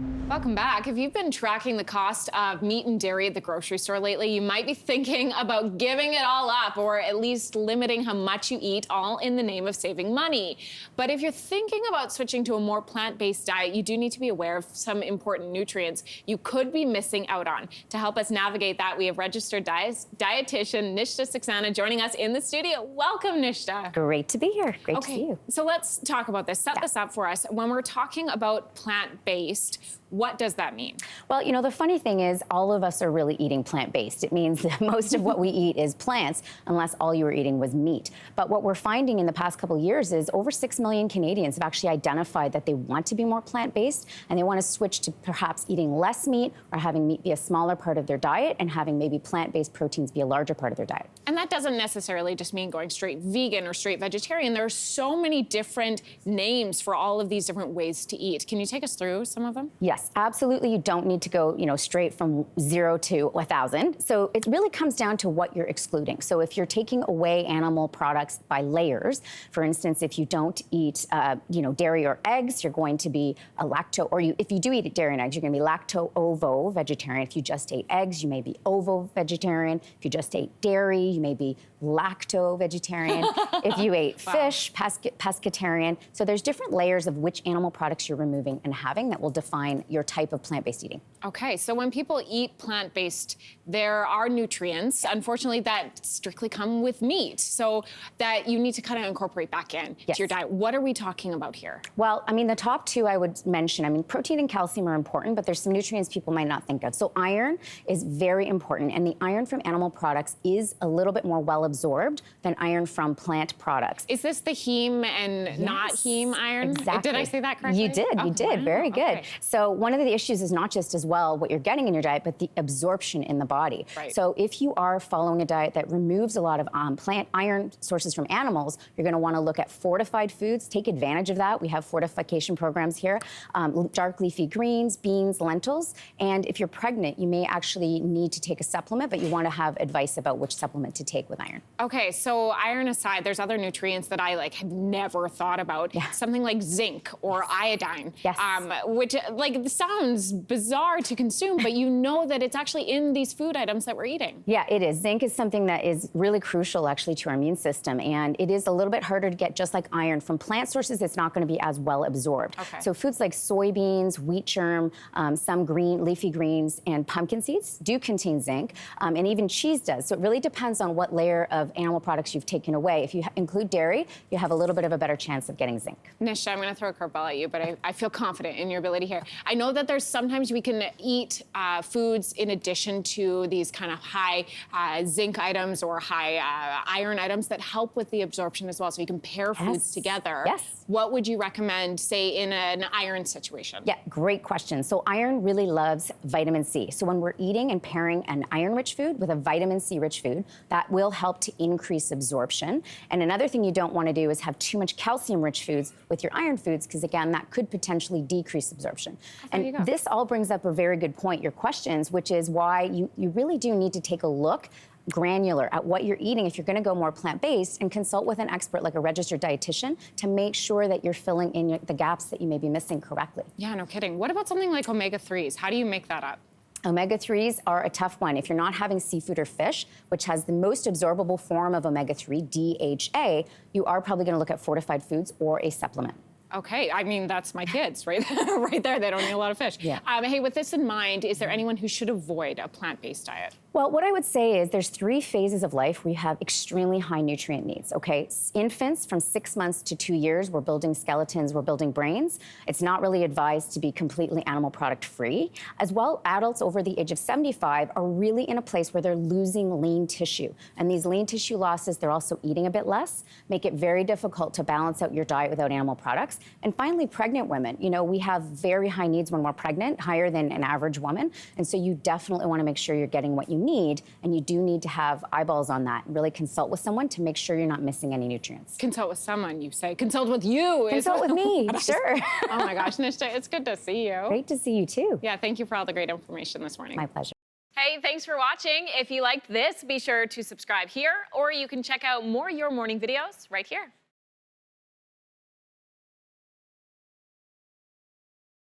Welcome back. If you've been tracking the cost of meat and dairy at the grocery store lately, you might be thinking about giving it all up or at least limiting how much you eat, all in the name of saving money. But if you're thinking about switching to a more plant-based diet, you do need to be aware of some important nutrients you could be missing out on. To help us navigate that, we have registered dietitian Nishta Saxena joining us in the studio. Welcome, Nishta. Great to be here. Great to see you. So let's talk about this. Set this up for us. When we're talking about plant-based, what does that mean? Well, you know, the funny thing is all of us are really eating plant-based. It means that most of what we eat is plants, unless all you were eating was meat. But what we're finding in the past couple of years is over 6 million Canadians have actually identified that they want to be more plant-based and they want to switch to perhaps eating less meat or having meat be a smaller part of their diet and having maybe plant-based proteins be a larger part of their diet. And that doesn't necessarily just mean going straight vegan or straight vegetarian. There are so many different names for all of these different ways to eat. Can you take us through some of them? Yes, absolutely. You don't need to go, straight from 0 to 1,000. So it really comes down to what you're excluding. So if you're taking away animal products by layers, for instance, if you don't eat, dairy or eggs, you're going to be a if you do eat dairy and eggs, you're going to be lacto-ovo vegetarian. If you just ate eggs, you may be ovo vegetarian. If you just ate dairy, you may be lacto vegetarian. If you ate fish, pescatarian. So there's different layers of which animal products you're removing and having that will define your type of plant-based eating. Okay, so when people eat plant-based, there are nutrients, unfortunately, that strictly come with meat, so that you need to kind of incorporate back in to your diet. What are we talking about here? Well, I mean, the top two I would mention, protein and calcium are important, but there's some nutrients people might not think of. So iron is very important, and the iron from animal products is a little bit more well-absorbed than iron from plant products. Is this the heme and not heme iron? Exactly. Did I say that correctly? You did, you did. Wow. Very good. Okay. So one of the issues is not just as well what you're getting in your diet, but the absorption in the body. Right. So if you are following a diet that removes a lot of plant iron sources from animals, you're going to want to look at fortified foods. Take advantage of that. We have fortification programs here. Dark leafy greens, beans, lentils. And if you're pregnant, you may actually need to take a supplement, but you want to have advice about which supplement to take with iron. Okay, so iron aside, there's other nutrients that I had never thought about. Yeah. Something like zinc or iodine, which sounds bizarre to consume, but you know that it's actually in these food items that we're eating. Yeah, it is. Zinc is something that is really crucial actually to our immune system, and it is a little bit harder to get, just like iron. From plant sources, it's not going to be as well absorbed. Okay. So foods like soybeans, wheat germ, some leafy greens, and pumpkin seeds do contain zinc, and even cheese does. So it really depends on what layer of animal products you've taken away. If you include dairy, you have a little bit of a better chance of getting zinc. Nishta, I'm going to throw a curveball at you, but I feel confident in your ability here. I know that there's sometimes we can eat foods in addition to these kind of high zinc items or high iron items that help with the absorption as well. So you can pair foods together. Yes. What would you recommend, say, in an iron situation? Yeah, great question. So iron really loves vitamin C. So when we're eating and pairing an iron-rich food with a vitamin C-rich food, that will help to increase absorption. And another thing you don't want to do is have too much calcium-rich foods with your iron foods, because again, that could potentially decrease absorption. And this all brings up a very good point, your questions, which is why you really do need to take a look granular at what you're eating if you're going to go more plant-based, and consult with an expert like a registered dietitian to make sure that you're filling in the gaps that you may be missing correctly. Yeah, no kidding. What about something like omega-3s? How do you make that up? Omega-3s are a tough one. If you're not having seafood or fish, which has the most absorbable form of omega-3, DHA, you are probably going to look at fortified foods or a supplement. Okay, I mean, that's my kids, right? Right there, they don't eat a lot of fish. Yeah. Hey, with this in mind, is there anyone who should avoid a plant-based diet? Well, what I would say is there's 3 phases of life where you have extremely high nutrient needs, okay? Infants from 6 months to 2 years, we're building skeletons, we're building brains. It's not really advised to be completely animal product free. As well, adults over the age of 75 are really in a place where they're losing lean tissue. And these lean tissue losses, they're also eating a bit less, make it very difficult to balance out your diet without animal products. And finally, pregnant women. We have very high needs when we're pregnant, higher than an average woman. And so you definitely want to make sure you're getting what you need, and you do need to have eyeballs on that. Really consult with someone to make sure you're not missing any nutrients. Consult with someone, you say. Consult with you. Consult with me, sure. Oh my gosh, Nishta, it's good to see you. Great to see you too. Yeah, thank you for all the great information this morning. My pleasure. Hey, thanks for watching. If you liked this, be sure to subscribe here, or you can check out more Your Morning videos right here.